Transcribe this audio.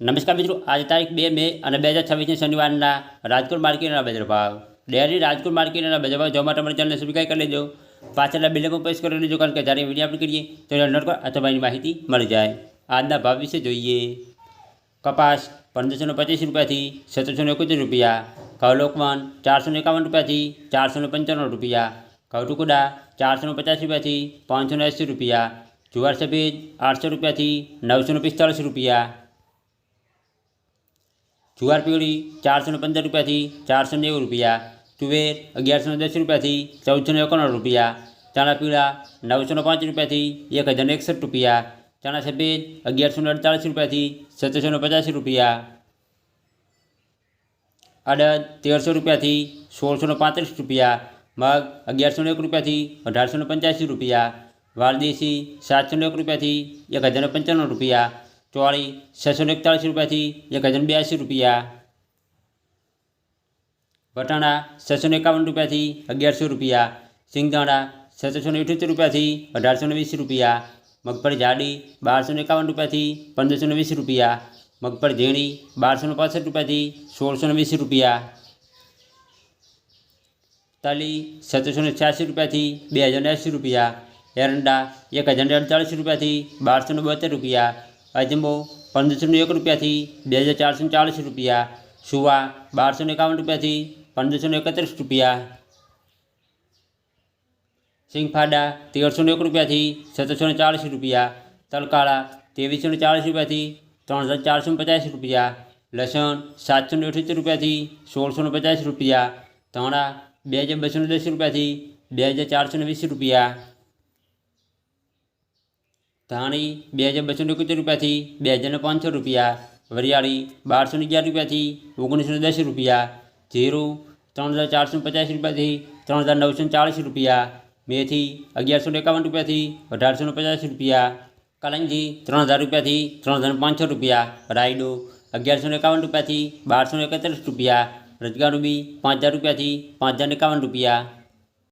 નમસ્કાર મિત્રો, આજે તારીખ 2 મે અને 2026 શનિવારના રાજકોટ માર્કેટના બજાર ભાવ. ડેરી રાજકોટ માર્કેટના બજાર ભાવ જોવા માટે અમારી ચેનલને સબસ્ક્રાઈબ કરી લેજો. પાછળના બેલ આઇકન પ્રેસ કરી લેજો, કારણ કે જ્યારે વિડીયો અપલોડ કરીએ તો નોટ પર અથવા એની માહિતી મળી જાય. આજના ભાવ વિશે જોઈએ. કપાસ 1525 રૂપિયાથી 1771 રૂપિયા. ઘઉં લોકવન 451 રૂપિયાથી 495 રૂપિયા. ઘઉં ટુકડા 450 રૂપિયાથી 580 રૂપિયા. જુવાર સફેદ 800 રૂપિયાથી 945 રૂપિયા. જુવાર પીળી 415 રૂપિયાથી 490 રૂપિયા. તુવેર 1110 રૂપિયાથી 1491 રૂપિયા. ચણા પીળા 905 રૂપિયાથી 1061 રૂપિયા. ચણા સફેદ 1148 રૂપિયાથી 1750 રૂપિયા. અડદ 1300 રૂપિયાથી 1635 રૂપિયા. મગ 1101 રૂપિયાથી 1885 રૂપિયા. વાલદેશી 701 રૂપિયાથી 1095 રૂપિયા. ચોળી 641 રૂપિયાથી 1082 રૂપિયા. વટાણા 651 રૂપિયાથી 1100 રૂપિયા. સિંગદાણા 778 રૂપિયાથી 1820 રૂપિયા. મગફળી જાડી 1251 રૂપિયાથી 1520 રૂપિયા. મગફળી ઝીણી 1265 રૂપિયાથી 1620 રૂપિયા. તલી 786 રૂપિયાથી 2080 રૂપિયા. એરંડા 1048 રૂપિયાથી 1272 રૂપિયા. અજમો 1501 રૂપિયાથી 2440 રૂપિયા. સુવા 1251 રૂપિયાથી 1531 રૂપિયા. સિંગફાડા 1301 રૂપિયાથી 1740 રૂપિયા. તલકાળા 2340 રૂપિયાથી 3450 રૂપિયા. લસણ 778 રૂપિયાથી 1650 રૂપિયા. ધાણા 2210 રૂપિયાથી 2420 રૂપિયા. ધાણી 2271 રૂપિયાથી 2500 રૂપિયા. વરિયાળી 1211 રૂપિયાથી 1910 રૂપિયા. જીરું 3450 રૂપિયાથી 3940 રૂપિયા. મેથી 1151 રૂપિયાથી 1850 રૂપિયા. કલંજી 3000 રૂપિયાથી 3500 રૂપિયા. રાયડો 1151 રૂપિયાથી 1231 રૂપિયા. રજગારૂબી 5000 રૂપિયાથી 5051 રૂપિયા.